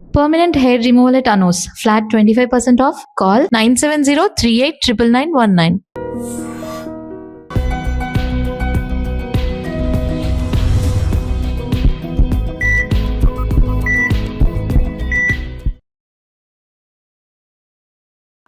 Permanent hair removal at Anos. Flat 25% off. Call 970-389919.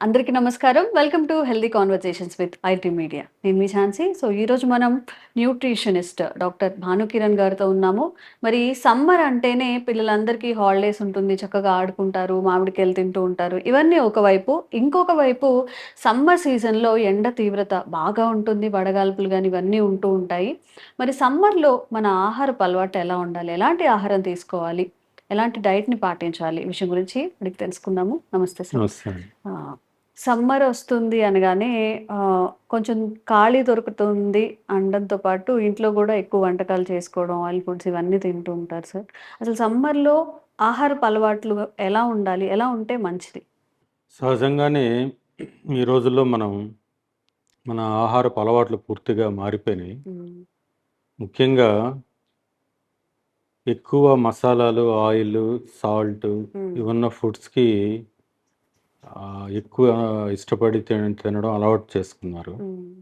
అందరికీ నమస్కారం. Welcome to healthy conversations with IT media. నేను మీ Jhansi. So ఈరోజు మనం nutritionist doctor Bhanukiran గారితో ఉన్నాము. మరి సమ్మర్ అంటేనే పిల్లలందరికీ హాలిడేస్ ఉంటుంది, చక్కగా ఆడుకుంటారు, మామిడికాయలు తింటూ ఉంటారు. ఇవన్నీ ఒకవైపు. ఇంకొక వైపు సమ్మర్ సీజన్లో ఎండ తీవ్రత బాగా ఉంటుంది, వడగాల్పులు కానీ ఇవన్నీ ఉంటూ ఉంటాయి. మరి సమ్మర్లో మన ఆహారపు అలవాటు ఎలా ఉండాలి, ఎలాంటి ఆహారం తీసుకోవాలి, ఎలాంటి డైట్ని పాటించాలి, ఈ విషయం గురించి అడిగి తెలుసుకుందాము. నమస్తే సార్. నమస్తే అండి. సమ్మర్ వస్తుంది అనగానే కొంచెం ఖాళీ దొరుకుతుంది అనడంతో పాటు ఇంట్లో కూడా ఎక్కువ వంటకాలు చేసుకోవడం, ఆయిల్ ఫుడ్స్ ఇవన్నీ తింటూ ఉంటారు సార్. అసలు సమ్మర్‌లో ఆహారపు అలవాట్లు ఎలా ఉండాలి? ఎలా ఉంటే మంచిది? సహజంగానే ఈ రోజుల్లో మన ఆహారపు అలవాట్లు పూర్తిగా మారిపోయినాయి. హ్మ్. ముఖ్యంగా ఎక్కువ మసాలాలు, ఆయిల్, సాల్ట్ హ్మ్. ఇవున్న ఫుడ్స్‌కి ఎక్కువ ఇష్టపడి తినడం అలవాటు చేసుకున్నారు. హ్మ్.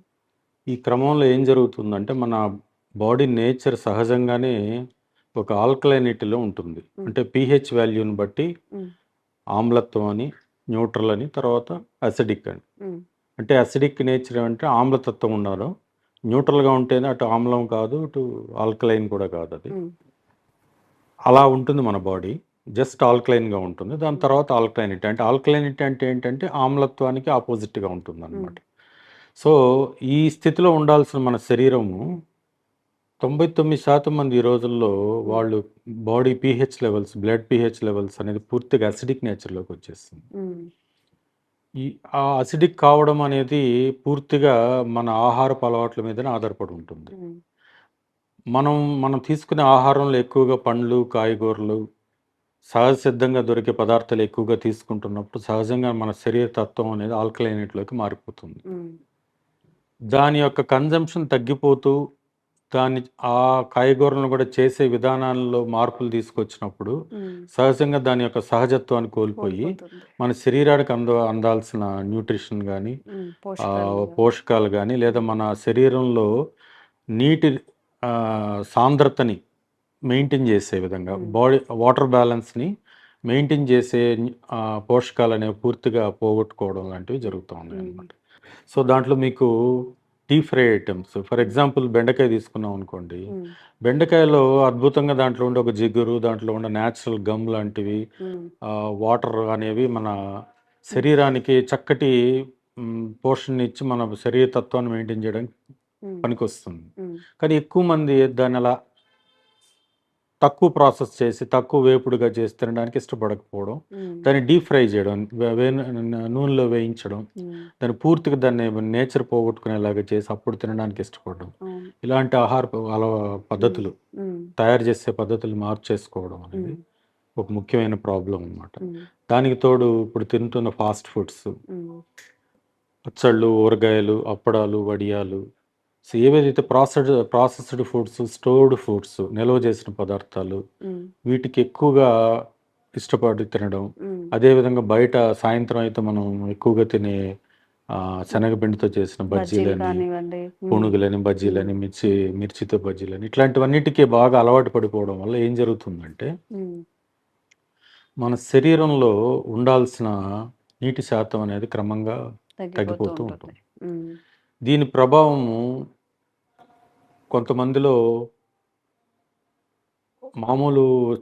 ఈ క్రమంలో ఏం జరుగుతుందంటే మన బాడీ నేచర్ సహజంగానే ఒక ఆల్కలైనిటీలో ఉంటుంది. అంటే పీహెచ్ వాల్యూని బట్టి హ్మ్. ఆమ్లత్వం అని, న్యూట్రల్ అని, తర్వాత అసిడిక్ అని. హ్మ్. అంటే అసిడిక్ నేచర్ అంటే ఆమ్లతత్వం ఉండాలి. న్యూట్రల్‌గా ఉంటేనే అటు ఆమ్లం కాదు, ఇటు ఆల్కలైన్ కూడా కాదు అది. హ్మ్. అలా ఉంటుంది మన బాడీ. జస్ట్ ఆల్కలైన్‌గా ఉంటుంది. దాని హ్మ్. తర్వాత ఆల్కలైనిటీ. అంటే ఆల్కలైనిటీ అంటే ఏంటంటే ఆమ్లత్వానికి ఆపోజిట్‌గా హ్మ్. ఉంటుందనమాట. సో, ఈ స్థితిలో ఉండాల్సిన మన శరీరము 99% మంది ఈ రోజుల్లో హ్మ్. వాళ్ళు body pH levels, blood pH levels అనేది పూర్తిగా అసిడిక్ నేచర్‌లోకి వచ్చేస్తుంది. హ్మ్. ఈ అసిడిక్ కావడం అనేది పూర్తిగా మన ఆహారపు అలవాట్ల మీదనే ఆధారపడి ఉంటుంది. హ్మ్. మనం తీసుకునే ఆహారంలో ఎక్కువగా పండ్లు, కాయగూరలు, సహజ సిద్ధంగా దొరికే పదార్థాలు ఎక్కువగా తీసుకుంటున్నప్పుడు సహజంగా మన శరీర తత్వం అనేది ఆల్కలైనేట్‌లోకి మారిపోతుంది. హ్మ్. దాని యొక్క కన్జంప్షన్ తగ్గిపోతూ దాన్ని ఆ కాయగూరలను కూడా చేసే విధానాల్లో మార్పులు తీసుకొచ్చినప్పుడు హ్మ్. సహజంగా దాని యొక్క సహజత్వాన్ని కోల్పోయి కోల్పోతుంది. మన శరీరానికి అందాల్సిన న్యూట్రిషన్ కానీ హ్మ్. పోషకాలు గాని. పోషకాలు కానీ లేదా హ్మ్. మన శరీరంలో నీటి సాంద్రతని మెయింటైన్ చేసే విధంగా హ్మ్. బాడీ వాటర్ బ్యాలెన్స్ని మెయింటైన్ చేసే పోషకాలు అనేవి పూర్తిగా పోగొట్టుకోవడం లాంటివి జరుగుతూ ఉన్నాయి హ్మ్. అన్నమాట. సో దాంట్లో మీకు డీప్ ఫ్రై ఐటమ్స్ ఫర్ హ్మ్. ఎగ్జాంపుల్ బెండకాయ తీసుకున్నాం అనుకోండి. హ్మ్. బెండకాయలో అద్భుతంగా దాంట్లో ఉండే ఒక జిగురు, దాంట్లో ఉండే న్యాచురల్ గమ్ లాంటివి, హ్మ్. వాటర్ అనేవి మన హ్మ్. శరీరానికి చక్కటి పోషణనిచ్చి మన శరీర తత్వాన్ని మెయింటైన్ చేయడానికి హ్మ్. పనికొస్తుంది. హ్మ్. కానీ ఎక్కువ మంది దాన్ని అలా తక్కువ ప్రాసెస్ చేసి, తక్కువ వేపుడుగా చేసి తినడానికి ఇష్టపడకపోవడం, హ్మ్. దాన్ని డీప్ ఫ్రై చేయడం, నూనెలో వేయించడం, హ్మ్. దాన్ని నేచర్ పోగొట్టుకునేలాగా చేసి అప్పుడు తినడానికి ఇష్టపడడం. అవును. ఇలాంటి ఆహారపు హ్మ్. పద్ధతులు, హ్మ్. తయారు చేసే పద్ధతులు మార్చేసుకోవడం అనేది హ్మ్. ఒక ముఖ్యమైన ప్రాబ్లమ్ అనమాట. హ్మ్. దానికి తోడు ఇప్పుడు తింటున్న ఫాస్ట్ ఫుడ్స్, హ్మ్. పచ్చళ్ళు, ఊరగాయలు, అప్పడాలు, వడియాలు, సో ఏవేదైతే ప్రాసెస్డ్ ఫుడ్స్, స్టోర్డ్ ఫుడ్స్, నిల్వ చేసిన పదార్థాలు హ్మ్. వీటికి ఎక్కువగా ఇష్టపడి తినడం. హ్మ్. అదేవిధంగా బయట సాయంత్రం అయితే మనం ఎక్కువగా తినే హ్మ్. శనగపిండితో చేసిన బజ్జీలు బజ్జీలని, కానివ్వండి. హ్మ్. పునుగులని, హ్మ్. బజ్జీలని, మిర్చితో బజ్జీలని ఇట్లాంటివన్నిటికీ బాగా అలవాటు పడిపోవడం వల్ల ఏం జరుగుతుందంటే, హ్మ్. మన శరీరంలో ఉండాల్సిన నీటి శాతం అనేది క్రమంగా తగ్గిపోతూ తగ్గిపోతూ ఉంటుంది. ఉంటుంది. హ్మ్. దీని ప్రభావము కొంతమందిలో మామూలు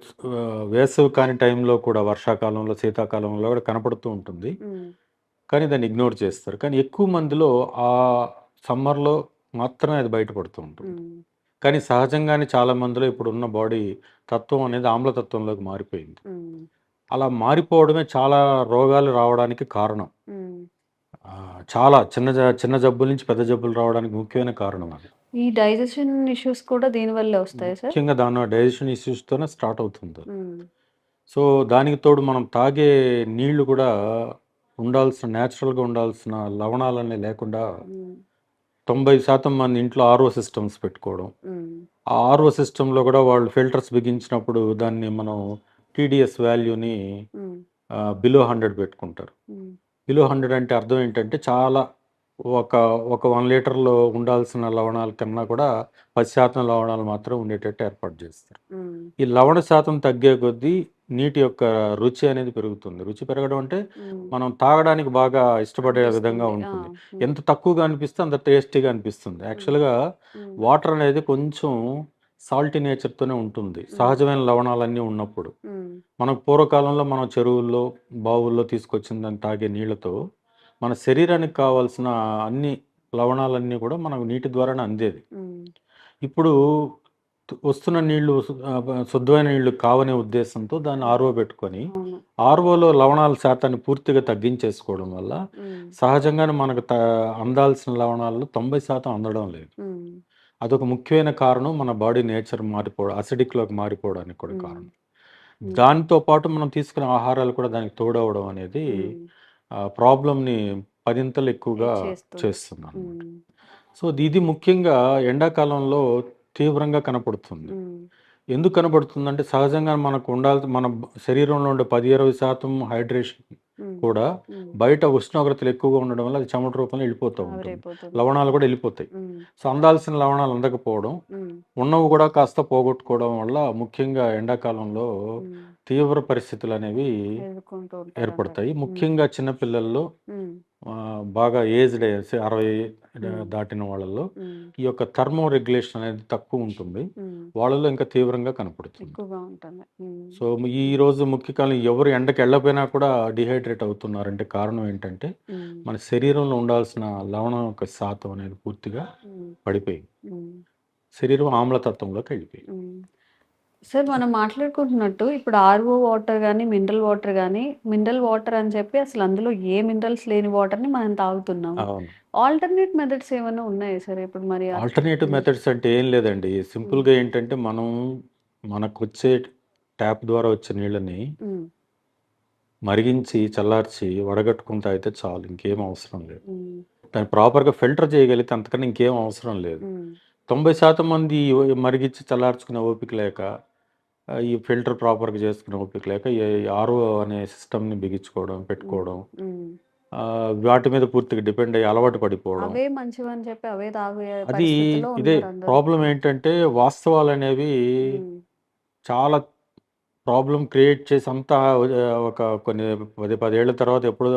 వేసవి కాని టైంలో కూడా వర్షాకాలంలో, శీతాకాలంలో కూడా కనపడుతూ ఉంటుంది. హ్మ్. కానీ దాన్ని ఇగ్నోర్ చేస్తారు. కానీ ఎక్కువ మందిలో ఆ సమ్మర్‌లో మాత్రమే అది బయటపడుతూ ఉంటుంది. హ్మ్. కానీ సహజంగానే చాలా మందిలో ఇప్పుడున్న బాడీ తత్వం అనేది ఆమ్లతత్వంలోకి మారిపోయింది. హ్మ్. అలా మారిపోవడమే చాలా రోగాలు రావడానికి కారణం. హ్మ్. చాలా చిన్న జబ్బుల నుంచి పెద్ద జబ్బులు రావడానికి ముఖ్యమైన కారణం అది. ఈ డైజెషన్ ఇష్యూస్ కూడా దీనివల్లే వస్తాయా సార్? ముఖ్యంగా దాని డైజెషన్ ఇష్యూస్‌తోనే స్టార్ట్ అవుతుంది. హ్మ్. సో, దానికి తోడు మనం తాగే నీళ్లు కూడా నేచురల్‌గా ఉండాల్సిన లవణాలన్నీ లేకుండా హ్మ్. 90% మంది ఇంట్లో ఆర్ఓ సిస్టమ్స్ పెట్టుకోవడం. హ్మ్. ఆ ఆర్ఓ సిస్టమ్‌లో కూడా వాళ్ళు ఫిల్టర్స్ బిగించినప్పుడు దాన్ని మనం టీడీఎస్ వాల్యూని ఉమ్, బిలో 100 పెట్టుకుంటారు. ఉమ్, బిలో 100 అంటే అర్థం ఏంటంటే చాలా ఒక ఒక 1 లీటర్‌లో ఉండాల్సిన లవణాల కన్నా కూడా 10% లవణాలు మాత్రం ఉండేటట్టు ఏర్పాటు చేస్తారు. ఉమ్, ఈ లవణ శాతం తగ్గే కొద్దీ నీటి యొక్క రుచి అనేది పెరుగుతుంది. రుచి పెరగడం అంటే ఉమ్. మనం తాగడానికి బాగా ఇష్టపడే విధంగా అనిపిస్తుంది. ఉంటుంది. ఉమ్, ఎంత తక్కువగా అనిపిస్తే అంత టేస్టీగా అనిపిస్తుంది. యాక్చువల్‌గా ఉమ్, వాటర్ అనేది కొంచెం సాల్టీ నేచర్‌తోనే ఉంటుంది. ఉమ్, సహజమైన లవణాలన్నీ ఉన్నప్పుడు. ఉమ్, మనం పూర్వకాలంలో మనం చెరువుల్లో, బావుల్లో తీసుకొచ్చిన దాన్ని తాగే నీళ్ళతో మన శరీరానికి కావాల్సిన అన్ని లవణాలన్నీ కూడా మనకు నీటి ద్వారానే అందేది. ఉమ్, ఇప్పుడు వస్తున్న నీళ్లు శుద్ధమైన నీళ్లు కావనే ఉద్దేశంతో దాన్ని ఆర్ఓ పెట్టుకొని అవును. ఆర్ఓలో లవణాల శాతాన్ని పూర్తిగా తగ్గించేసుకోవడం వల్ల ఉమ్, సహజంగానే మనకు అందాల్సిన లవణాలు 90% అందడం లేదు. ఉమ్, అదొక ముఖ్యమైన కారణం మన బాడీ నేచర్ మారిపోవడం, అసిడిక్లోకి మారిపోవడానికి కూడా ఉమ్, కారణం. ఉమ్, దాంతో పాటు మనం తీసుకునే ఆహారాలు కూడా దానికి తోడవడం అనేది ఉమ్. ప్రాబ్లమ్‌ని పదింతలు ఎక్కువగా చేస్తుంది. చేస్తుందన్నమాట. ఉమ్, సో, ఇది ముఖ్యంగా ఎండాకాలంలో తీవ్రంగా కనపడుతుంది. ఉమ్, ఎందుకు కనపడుతుందంటే సహజంగా మనకు మన శరీరంలో ఉండే 10-20% హైడ్రేషన్ ఉమ్, కూడా ఉమ్. బయట ఉష్ణోగ్రతలు ఎక్కువగా ఉండడం వల్ల అది చెమట రూపంలో వెళ్ళిపోతూ ఉంటుంది. ఆవిరైపోతుంది. లవణాలు కూడా వెళ్ళిపోతాయి. ఉమ్, సో, అందాల్సిన లవణాలు అందకపోవడం, ఉమ్, ఉన్నవి కూడా కాస్త పోగొట్టుకోవడం వల్ల ముఖ్యంగా ఎండాకాలంలో ఉమ్. తీవ్ర పరిస్థితులు అనేవి ఎదుర్కొంటూ ఉంటారు ఏర్పడతాయి. అందరూ. ముఖ్యంగా చిన్న పిల్లల్లో ఉమ్, బాగా ఏజ్డ్ 60 ఉమ్, దాటిన వాళ్ళలో ఉమ్, ఈ యొక్క థర్మో రెగ్యులేషన్ అనేది తక్కువ ఉంటుంది. ఉమ్. వాళ్ళలో ఇంకా తీవ్రంగా కనపడుతుంది. ఎక్కువగా ఉంటుంది. ఉమ్, సో, ఈ రోజు ముఖ్య కాలం ఎవరు ఎండకి వెళ్ళకపోయినా కూడా డిహైడ్రేట్ అవుతున్నారంటే కారణం ఏంటంటే ఉమ్, మన శరీరంలో ఉండాల్సిన లవణం యొక్క శాతం అనేది పూర్తిగా ఉమ్, పడిపోయింది. ఉమ్, శరీరం ఆమ్లతత్వంలోకి వెళ్ళిపోయింది. ఉమ్. సార్ మనం మాట్లాడుకుంటున్నట్టు ఇప్పుడు ఆర్ఓ వాటర్ కానీ మినరల్ వాటర్ అని చెప్పి అసలు అందులో ఏ మినరల్స్ లేని వాటర్ని మనం తాగుతున్నాము. అవును. ఆల్టర్నేట్ మెథడ్స్ ఏమైనా ఉన్నాయా సార్ ఇప్పుడు మరి ఆల్టర్నేటివ్ ఉమ్, మెథడ్స్ అంటే ఏం లేదండి. సింపుల్‌గా ఏంటంటే మనం మనకొచ్చే ట్యాప్ ద్వారా వచ్చే నీళ్ళని ఉమ్, మరిగించి, చల్లార్చి, వడగట్టుకొని తాగితే చాలు. ఇంకేం అవసరం లేదు. ఉమ్, దాన్ని ప్రాపర్‌గా ఫిల్టర్ చేయగలిగితే అంతకన్నా ఇంకేం అవసరం లేదు. ఉమ్, 90% మంది మరిగించి చల్లార్చుకునే ఓపిక లేక, ఈ ఫిల్టర్ ప్రాపర్‌గా చేసుకునే ఓపిక లేక, ఈ ఆర్ఓ అనే సిస్టమ్‌ని బిగించుకోవడం, ఉమ్, పెట్టుకోవడం, ఉమ్. వాటి మీద పూర్తిగా డిపెండ్ అయ్యి అలవాటు పడిపోవడం. అవే మంచివని చెప్పి అవే తాగే అది పరిస్థితిలో ఇదే ఉన్నారు అందరూ. ప్రాబ్లమ్ ఏంటంటే వాస్తవాలనేవి ఉమ్, చాలా ప్రాబ్లమ్ క్రియేట్ చేసి అంతా ఒక కొన్ని 10 ఏళ్ల తర్వాత ఎప్పుడో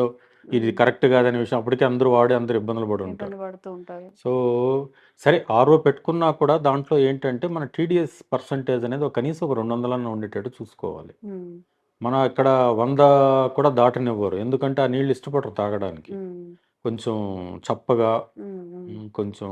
ఇది ఉమ్. కరెక్ట్ కాదనే విషయం అప్పటికే అందరూ వాడి అందరూ ఇబ్బందులు పడి ఉంటారు. ఇబ్బంది పడుతూ ఉంటారు. సో, సరే ఆర్ఓ పెట్టుకున్నా కూడా దాంట్లో ఏంటంటే మన టీడీఎస్ పర్సెంటేజ్ అనేది కనీసం ఒక 200 చూసుకోవాలి. చూసుకోవాలి. ఉమ్, మనం ఇక్కడ 100 కూడా దాటనివ్వరు. ఎందుకంటే ఆ నీళ్ళు ఇష్టపడరు తాగడానికి. ఉమ్, కొంచెం చప్పగా, ఉమ్, ఉమ్. కొంచెం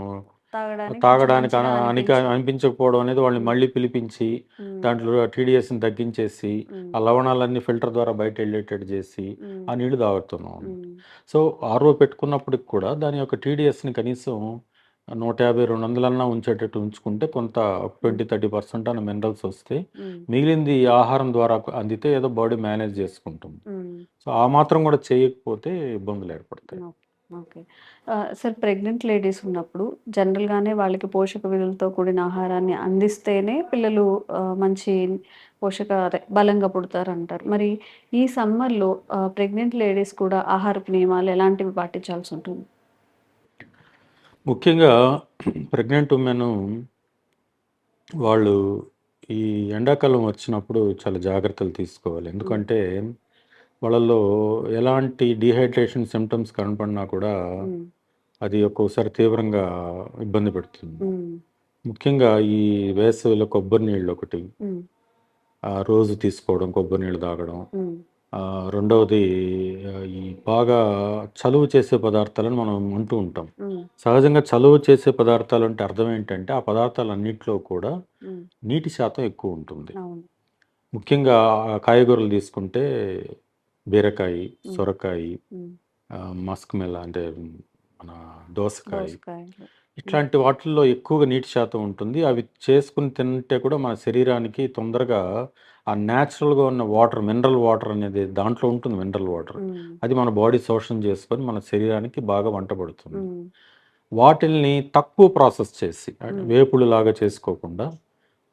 తాగడానికి కొంచెం తాగడానికి మంచిగా అనిపించదు. అనిపించకపోవడం అనేది వాళ్ళని ఉమ్, మళ్ళీ పిలిపించి ఉమ్, దాంట్లో టీడీఎస్ని తగ్గించేసి ఉమ్, ఆ లవణాలన్నీ ఫిల్టర్ ద్వారా బయట వెళ్ళేటట్టు చేసి ఉమ్, ఆ నీళ్లు తాగుతున్నాం. ఉమ్, సో, ఆర్ఓ పెట్టుకున్నప్పటికి కూడా దాని యొక్క టీడీఎస్ని కనీసం 150-200 ఉంచేటట్టు ఉంచుకుంటే కొంత ఉమ్, 20-30% అన్న మినరల్స్ వస్తే ఉమ్, మిగిలింది ఆహారం ద్వారా అందితే ఏదో బాడీ మేనేజ్ చేసుకుంటుంది. ఉమ్. సో, ఆ మాత్రం కూడా చేయకపోతే ఇబ్బందులు ఏర్పడతాయి. ఓకే. సార్ ప్రెగ్నెంట్ లేడీస్ ఉన్నప్పుడు జనరల్‌గానే వాళ్ళకి పోషక విలువలతో కూడిన ఆహారాన్ని అందిస్తేనే పిల్లలు మంచి అదే బలంగా పుడతారంటారు. మరి ఈ సమ్మర్‌లో ప్రెగ్నెంట్ లేడీస్ కూడా ఆహారపు నియమాలు ఎలాంటివి పాటించాల్సి ఉంటుంది? ముఖ్యంగా ప్రెగ్నెంట్ ఉమెన్ వాళ్ళు ఈ ఎండాకాలం వచ్చినప్పుడు చాలా జాగ్రత్తలు తీసుకోవాలి. హ్మ్. ఎందుకంటే వాళ్ళలో ఎలాంటి డీహైడ్రేషన్ సింప్టమ్స్ కనపడినా కూడా హ్మ్. అది ఒక్కోసారి తీవ్రంగా ఇబ్బంది పెడుతుంది. హ్మ్. ముఖ్యంగా ఈ వేసవిలో కొబ్బరి నీళ్ళు ఒకటి, హ్మ్. రోజు తీసుకోవడం, కొబ్బరి నీళ్ళు తాగడం. హ్మ్. రెండవది ఈ బాగా చలువ చేసే పదార్థాలను మనం అంటూ ఉంటాం. హ్మ్. సహజంగా చలువ చేసే పదార్థాలు అంటే అర్థం ఏంటంటే ఆ పదార్థాలన్నిట్లో కూడా హ్మ్. నీటి శాతం ఎక్కువ ఉంటుంది. అవును. ముఖ్యంగా కాయగూరలు తీసుకుంటే బీరకాయ, హ్మ్. సొరకాయ, హ్మ్. మస్క్ మెల్ అంటే మన దోసకాయ, దోసకాయలు. హ్మ్. ఇట్లాంటి వాటిల్లో ఎక్కువగా నీటి శాతం ఉంటుంది. అవి చేసుకొని తింటే కూడా మన శరీరానికి తొందరగా ఆ న్యాచురల్‌గా ఉన్న వాటర్, మినరల్ వాటర్ అనేది దాంట్లో ఉంటుంది మినరల్ వాటర్. హ్మ్. అది మన బాడీ శోషణ చేసుకొని మన శరీరానికి బాగా వంటబడుతుంది. హ్మ్. వాటిల్ని తక్కువ ప్రాసెస్ చేసి అంటే హ్మ్. వేపుడులాగా చేసుకోకుండా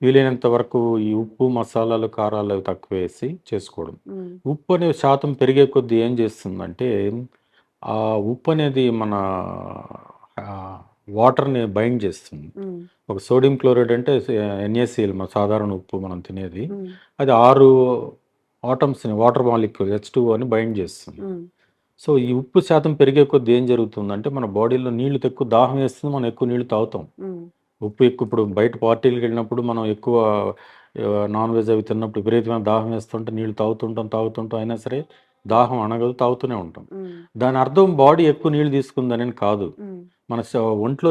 వీలైనంత వరకు ఈ ఉప్పు, మసాలాలు, కారాలు అవి తక్కువ వేసి చేసుకోవడం. ఉమ్, ఉప్పు అనే శాతం పెరిగే కొద్దీ ఏం చేస్తుందంటే, ఆ ఉప్పు అనేది మన వాటర్‌ని బైండ్ చేస్తుంది. ఉమ్, ఒక సోడియం క్లోరైడ్ అంటే NaCl మన సాధారణ ఉప్పు మనం తినేది. ఉమ్, అది 6 ఆటమ్స్‌ని వాటర్ మాలిక్యూల్ H2O బైండ్ చేస్తుంది. ఉమ్, సో, ఈ ఉప్పు శాతం పెరిగే కొద్దీ ఏం జరుగుతుందంటే, మన బాడీలో నీళ్లు ఎక్కువ దాహం వేస్తుంది. మనం ఎక్కువ నీళ్లు తాగుతాం. ఉమ్, ఉప్పు ఎక్కువ ఇప్పుడు బయట పార్టీలకెళ్ళినప్పుడు మనం ఎక్కువ నాన్ వెజ్ అవి తిన్నప్పుడు విపరీతమైన దాహం వేస్తుంటే నీళ్ళు తాగుతుంటాం. అయినా సరే దాహం అణగదు, తాగుతూనే ఉంటాం. ఉమ్, దాని అర్థం బాడీ ఎక్కువ నీళ్ళు తీసుకుందని కాదు. ఉమ్, మన ఒంట్లో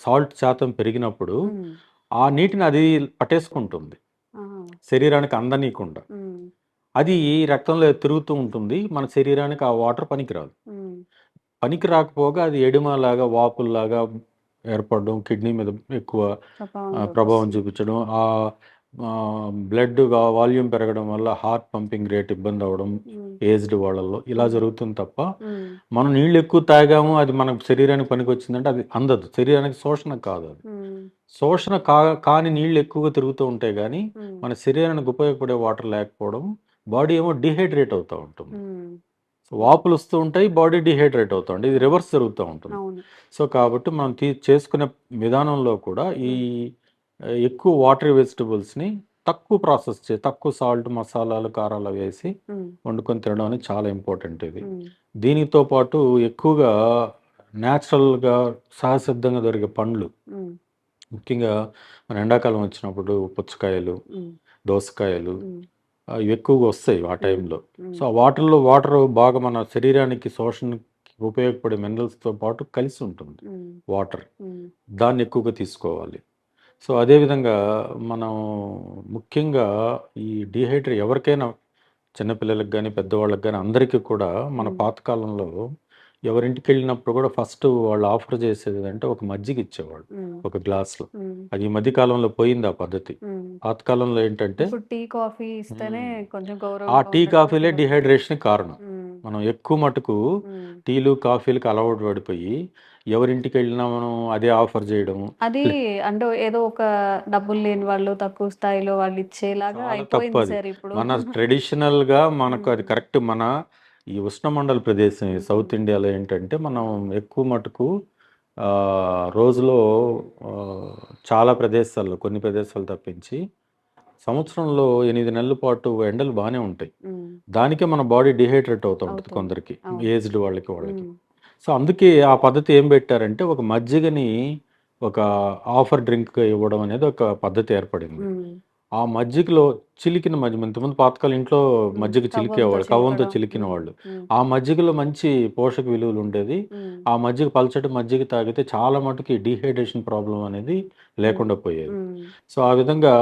సాల్ట్ శాతం పెరిగినప్పుడు ఉమ్, ఆ నీటిని అది పట్టేసుకుంటుంది. ఆహా, శరీరానికి అందనీయకుండా. ఉమ్, అది రక్తంలో తిరుగుతూ ఉంటుంది. మన శరీరానికి ఆ వాటర్ పనికిరాదు. ఉమ్, పనికి రాకపోగా అది ఎడిమలాగా, వాపుల్లాగా ఏర్పడడం, కిడ్నీ మీద ఎక్కువ ప్రభావం ప్రభావం చూపిస్తుంది. చూపించడం, బ్లడ్ వాల్యూమ్ పెరగడం వల్ల హార్ట్ పంపింగ్ రేట్ ఇబ్బంది అవ్వడం, ఉమ్, ఏజ్డ్ వాళ్ళల్లో ఇలా ఉమ్, జరుగుతుంది తప్ప, ఉమ్, మనం నీళ్ళు ఎక్కువ తాగాము అది మన శరీరానికి పనికొచ్చిందంటే అది అందదు. శరీరానికి శోషణ కాదు అది. ఉమ్, శోషణ కాని నీళ్ళు ఎక్కువగా తిరుగుతూ ఉంటాయి గానీ, ఉమ్, మన శరీరానికి ఉపయోగపడే వాటర్ లేకపోవడం, బాడీ ఏమో డీహైడ్రేట్ అవుతా ఉంటుంది. ఉమ్, సో, వాపులు వస్తూ ఉంటాయి, బాడీ డీహైడ్రేట్ అవుతా ఉంటుంది. ఇది రివర్స్ జరుగుతూ ఉంటుంది. అవును. సో, కాబట్టి మనం చేసుకునే విధానంలో కూడా ఈ ఉమ్, ఎక్కువ వాటరీ వెజిటబుల్స్‌ని తక్కువ ప్రాసెస్ తక్కువ సాల్ట్, మసాలాలు, కారాలు వేసి ఉమ్, వండుకొని తినడం అనేది చాలా ఇంపార్టెంట్ ఇది. ఉమ్, దీనితో పాటు ఎక్కువగా నేచురల్‌గా సహజసిద్ధంగా దొరికే పండ్లు, ఉమ్, ముఖ్యంగా మన ఎండాకాలం వచ్చినప్పుడు పుచ్చకాయలు, ఉమ్, దోసకాయలు ఉమ్, ఇవి ఎక్కువగా వస్తాయి ఆ ఉమ్, టైంలో. ఉమ్, సో, ఆ వాటర్ బాగా మన శరీరానికి శోషణకి ఉపయోగపడే మినరల్స్‌తో పాటు కలిసి ఉంటుంది ఉమ్, వాటర్. ఉమ్, దాన్ని ఎక్కువగా తీసుకోవాలి. సో, అదేవిధంగా మనం ముఖ్యంగా ఈ ఎవరికైనా చిన్నపిల్లలకి గానీ, పెద్దవాళ్ళకి గానీ అందరికీ కూడా మన ఉమ్, పాతకాలంలో ఎవరింటికెళ్ళినప్పుడు కూడా ఫస్ట్ వాళ్ళు ఆఫర్ చేసేదేంటంటే ఒక మజ్జిగ ఇచ్చేవాళ్ళు. ఉమ్, ఒక గ్లాస్‌లో. ఉమ్, అది ఈ మధ్య కాలంలో పోయింది ఆ పద్ధతి. ఉమ్. పాతకాలంలో ఏంటంటే ఇప్పుడు టీ, కాఫీ ఇస్తేనే హ్మ్. కొంచెం ఆ గౌరవంగా టీ, ఉన్నట్టు కాఫీలే పిల్లలు. డీహైడ్రేషన్‌కి కారణం. హ్మ్. మనం ఎక్కువ మటుకు హ్మ్. టీలు, కాఫీలకి అలవాటు పడిపోయి, ఎవరింటికెళ్ళినా మనం అదే ఆఫర్ చేయడం. అది ప్లే అంటే ఏదో ఒక డబ్బులు లేని వాళ్ళు, తక్కువ స్థాయిలో వాళ్ళు ఇచ్చేలాగా చాలా అయిపోయింది తప్పది. సార్ ఇప్పుడు. మన ట్రెడిషనల్‌గా మనకు అది హ్మ్. కరెక్ట్. మన ఈ ఉష్ణమండల ప్రదేశం ఈ సౌత్ హ్మ్. ఇండియాలో ఏంటంటే, మనం ఎక్కువ మటుకు రోజులో చాలా ప్రదేశాల్లో, కొన్ని ప్రదేశాలు తప్పించి, సంవత్సరంలో 8 నెలల పాటు ఎండలు బానే ఉంటాయి. హ్మ్. దానికే మన బాడీ డీహైడ్రేట్ అవుతూ ఉంటది అవుతుంది. కొందరికి. అవును. ఏజ్డ్ వాళ్ళకి. హ్మ్. సో, అందుకే ఆ పద్ధతి ఏం పెట్టారంటే, ఒక మజ్జిగని ఒక ఆఫర్ డ్రింక్‌గా ఇవ్వడం అనేది ఒక పద్ధతి ఏర్పడింది. హ్మ్. ఆ మజ్జిగలో చిలికిన మజ్జిగ ఇంతకుముందు పాతకాలం ఇంట్లో హ్మ్. మజ్జిగ కవ్వంతో చిలికేవాళ్ళు. కవ్వంతో చిలకడం. హ్మ్. చిలికినవాళ్ళు. హ్మ్. ఆ మజ్జిగలో మంచి పోషక విలువలు ఉండేది. హ్మ్. ఆ మజ్జిగ పల్చటి మజ్జిగ తాగితే చాలా మటుకు ఈ డీహైడ్రేషన్ ప్రాబ్లమ్ అనేది హ్మ్. లేకుండా పోయేది. హ్మ్. సో, ఆ విధంగా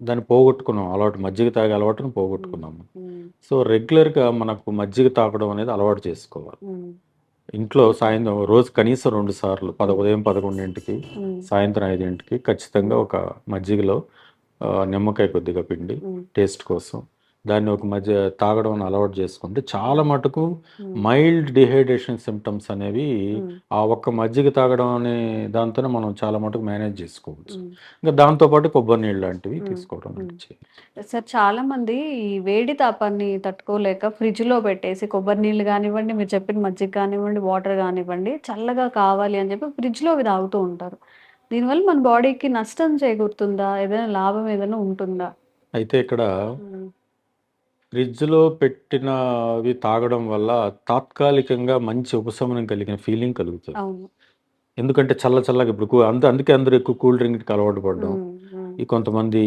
దాన్ని పోగొట్టుకున్నాం. మజ్జిగ తాగే అలవాటుని హ్మ్. పోగొట్టుకున్నాము. హ్మ్. సో, రెగ్యులర్‌గా మనకు మజ్జిగ తాగడం అనేది అలవాటు చేసుకోవాలి. హ్మ్. ఇంట్లో సాయంత్రం రోజు కనీసం 2 సార్లు హ్మ్. ఉదయం 11కి, హ్మ్. సాయంత్రం 5కి ఖచ్చితంగా ఒక మజ్జిగలో నిమ్మకాయ కొద్దిగా పిండి హ్మ్. టేస్ట్ కోసం దాన్ని ఒక తాగడం అని అలవాటు చేసుకుంటే చాలా హ్మ్. మటుకు హ్మ్. మైల్డ్ డిహైడ్రేషన్ సింప్టమ్స్ అనేవి హ్మ్. ఆ ఒక్క మజ్జిగ తాగడం అనే దాంతోనే మనం చాలా మటుకు మేనేజ్ చేసుకోవచ్చు. హ్మ్. ఇంకా దాంతో పాటు కొబ్బరి నీళ్ళు లాంటివి హ్మ్. తీసుకోవడం హ్మ్. లాంటివి చేయాలి. సార్ చాలామంది ఈ వేడి తాపాన్ని తట్టుకోలేక ఫ్రిడ్జ్‌లో పెట్టేసి కొబ్బరి నీళ్ళు గానివ్వండి, మీరు చెప్పిన మజ్జిగ కానివ్వండి, వాటర్ గానివ్వండి, చల్లగా కావాలి అని చెప్పి ఫ్రిడ్జ్‌లోవి తాగుతూ ఉంటారు. దీనివల్ల మన బాడీకి నష్టం చేకూరుతుందా? ఏదైనా లాభం ఏదైనా ఉంటుందా? అయితే ఇక్కడ హ్మ్. ఫ్రిడ్జ్‌లో పెట్టినవి తాగడం వల్ల తాత్కాలికంగా మంచి ఉపశమనం కలిగిన ఫీలింగ్ కలుగుతది. అవును. ఎందుకంటే చల్లగా ఇప్పుడు అందుకే అందరూ ఎక్కువ కూల్ డ్రింక్‌కి అలవాటు పడడం. హ్మ్. హ్మ్. కొంతమంది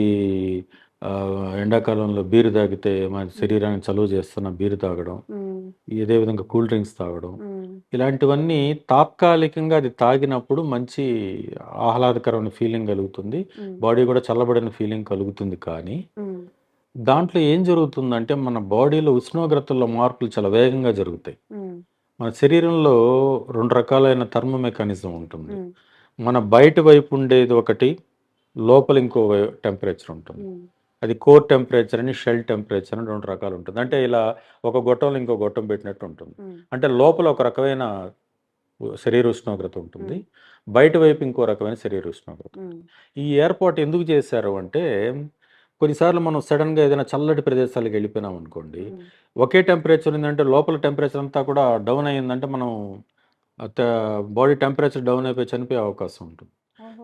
ఎండాకాలంలో బీర్ తాగితే మన హ్మ్. శరీరానికి చలువ చేస్తున్న బీర్ తాగడం. హ్మ్. ఇదే విధంగా కూల్ డ్రింక్స్ తాగడం. హ్మ్. ఇలాంటివన్నీ తాత్కాలికంగా అది తాగినప్పుడు మంచి ఆహ్లాదకరమైన ఫీలింగ్ కలుగుతుంది. హ్మ్. బాడీ కూడా చల్లబడిన ఫీలింగ్ కలుగుతుంది కానీ, హ్మ్. దాంట్లో ఏం జరుగుతుందంటే మన బాడీలో ఉష్ణోగ్రతల్లో మార్పులు చాలా వేగంగా జరుగుతాయి. హ్మ్. మన శరీరంలో 2 రకాలైన థర్మో మెకానిజం ఉంటుంది. హ్మ్. మన బయట వైపు ఉండేది ఒకటి, లోపల ఇంకో టెంపరేచర్ ఉంటుంది. హ్మ్. అది కోర్ టెంపరేచర్ అని, షెల్ టెంపరేచర్ అని 2 రకాలు ఉంటుంది. అంటే ఇలా ఒక గొట్టంలో ఇంకో గొట్టం పెట్టినట్టు ఉంటుంది. హ్మ్. అంటే లోపల ఒక రకమైన శరీర ఉష్ణోగ్రత ఉంటుంది. బయట వైపు ఇంకో రకమైన శరీర ఉష్ణోగ్రత. ఈ ఏర్పాటు ఎందుకు చేశారు అంటే, కొన్నిసార్లు మనం సడన్‌గా ఏదైనా చల్లటి ప్రదేశాలకు వెళ్ళిపోయినాం అనుకోండి, ఒకే టెంపరేచర్ ఉందంటే లోపల టెంపరేచర్ అంతా కూడా డౌన్ అయ్యిందంటే మనం త బాడీ టెంపరేచర్ డౌన్ అయిపోయి చనిపోయే అవకాశం ఉంటుంది.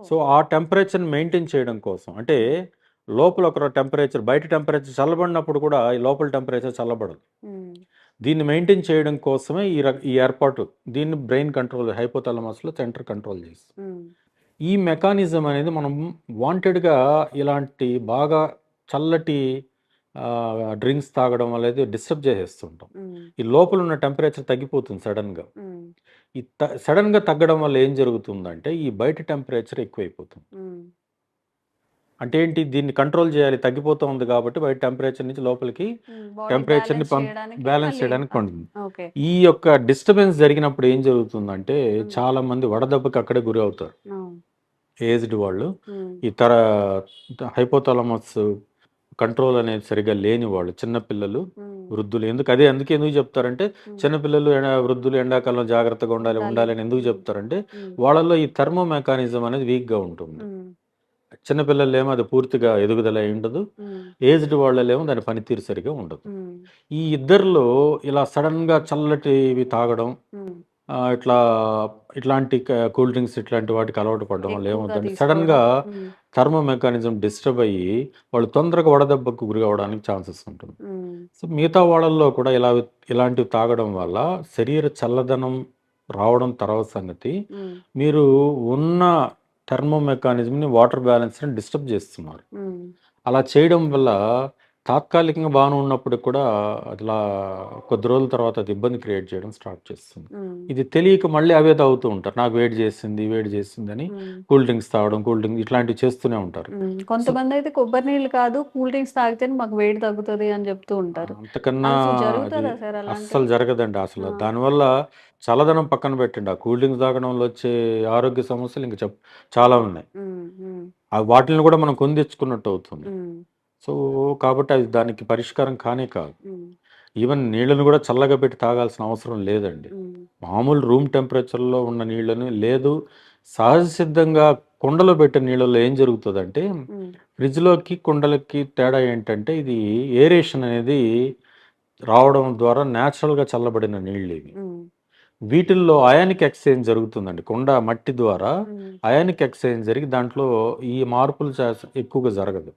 సో, ఆ టెంపరేచర్‌ని మెయింటైన్ చేయడం కోసం అంటే లోపల ఒక టెంపరేచర్ బయట టెంపరేచర్ చల్లబడినప్పుడు కూడా ఈ లోపల టెంపరేచర్ చల్లబడదు. దీన్ని మెయింటైన్ చేయడం కోసమే ఈ ఏర్పాటు. దీన్ని బ్రెయిన్ కంట్రోల్ హైపోథాలమస్‌లో సెంటర్ కంట్రోల్ చేస్తుంది. ఈ మెకానిజం అనేది మనం వాంటెడ్‌గా ఇలాంటి బాగా చల్లటి డ్రింక్స్ తాగడం అనేది డిస్టర్బ్ చేసేస్తుంటాం. ఈ లోపల ఉన్న టెంపరేచర్ తగ్గిపోతుంది సడన్‌గా. ఈ సడన్‌గా తగ్గడం వల్ల ఏం జరుగుతుందంటే ఈ బయట టెంపరేచర్ ఎక్కువైపోతుంది. అంటే ఏంటి, దీన్ని కంట్రోల్ చేయాలి, తగ్గిపోతూ ఉంది కాబట్టి బయట టెంపరేచర్ నుంచి లోపలికి టెంపరేచర్ని బ్యాలెన్స్ చేయడానికి ఉంటుంది. ఈ యొక్క డిస్టర్బెన్స్ జరిగినప్పుడు ఏం జరుగుతుందంటే చాలా మంది వడదెబ్బకి అక్కడే గురి అవుతారు. ఏజ్డ్ వాళ్ళు, ఈ హైపోథాలమస్ కంట్రోల్ అనేది సరిగా లేని వాళ్ళు, చిన్నపిల్లలు, వృద్ధులు. అందుకే ఎందుకు చెప్తారంటే చిన్నపిల్లలు వృద్ధులు ఎండాకాలంలో జాగ్రత్తగా ఉండాలని ఎందుకు చెప్తారంటే వాళ్ళలో ఈ థర్మో మెకానిజం అనేది వీక్గా ఉంటుంది. చిన్నపిల్లలేమో అది పూర్తిగా ఎదుగుదల అయి ఉండదు, ఏజ్డ్ వాళ్ళేమో దాని పనితీరు సరిగా ఉండదు. ఈ ఇద్దరిలో ఇలా సడన్గా చల్లటివి తాగడం, ఇట్లాంటి కూల్ డ్రింక్స్ ఇట్లాంటి వాటికి అలవాటు పడడం వల్ల ఏమవుతుందంటే సడన్గా థర్మో మెకానిజం డిస్టర్బ్ అయ్యి వాళ్ళు తొందరగా వడదెబ్బకు గురి అవడానికి ఛాన్సెస్ ఉంటుంది. సో మిగతా వాళ్ళల్లో కూడా ఇలాంటివి తాగడం వల్ల శరీర చల్లదనం రావడం తర్వాత సంగతి, మీరు ఉన్న థర్మో మెకానిజంని వాటర్ బ్యాలెన్స్ని డిస్టర్బ్ చేస్తున్నారు. అలా చేయడం వల్ల తాత్కాలికంగా బాగానే ఉన్నప్పుడు కూడా అట్లా కొద్ది రోజుల తర్వాత అది ఇబ్బంది క్రియేట్ చేయడం స్టార్ట్ చేస్తుంది. ఇది తెలియక మళ్ళీ అవే తాగుతూ ఉంటారు. నాకు వేడి చేసింది అని కూల్ డ్రింక్స్ తాగడం, ఇట్లాంటివి చేస్తూనే ఉంటారు. కొంతమంది అయితే కొబ్బరి నీళ్ళు కాదు, కూల్ డ్రింక్స్ తాగితే మాకు వేడి తగ్గుతుంది అని చెప్తూ ఉంటారు. అంతకన్నా అస్సలు జరగదండి. అసలు దానివల్ల చల్లదనం పక్కన పెట్టండి, ఆ కూల్ డ్రింక్స్ తాగడంలో వచ్చే ఆరోగ్య సమస్యలు ఇంకా చాలా ఉన్నాయి. వాటిని కూడా మనం కొని తెచ్చుకున్నట్టు అవుతుంది. సో కాబట్టి అది దానికి పరిష్కారం కానే కాదు. ఈవెన్ నీళ్ళను కూడా చల్లగా పెట్టి తాగాల్సిన అవసరం లేదండి. మామూలు రూమ్ టెంపరేచర్లో ఉన్న నీళ్ళని, లేదు సహజ సిద్ధంగా కుండలో పెట్టిన నీళ్ళలో ఏం జరుగుతుందంటే, ఫ్రిడ్జ్లోకి కుండలకి తేడా ఏంటంటే ఇది ఏరేషన్ అనేది రావడం ద్వారా న్యాచురల్గా చల్లబడిన నీళ్ళు ఇవి. వీటిల్లో అయానిక్ ఎక్స్చేంజ్ జరుగుతుందండి. కుండ మట్టి ద్వారా అయానిక్ ఎక్స్చేంజ్ జరిగి దాంట్లో ఈ మార్పులు ఎక్కువగా జరగదు.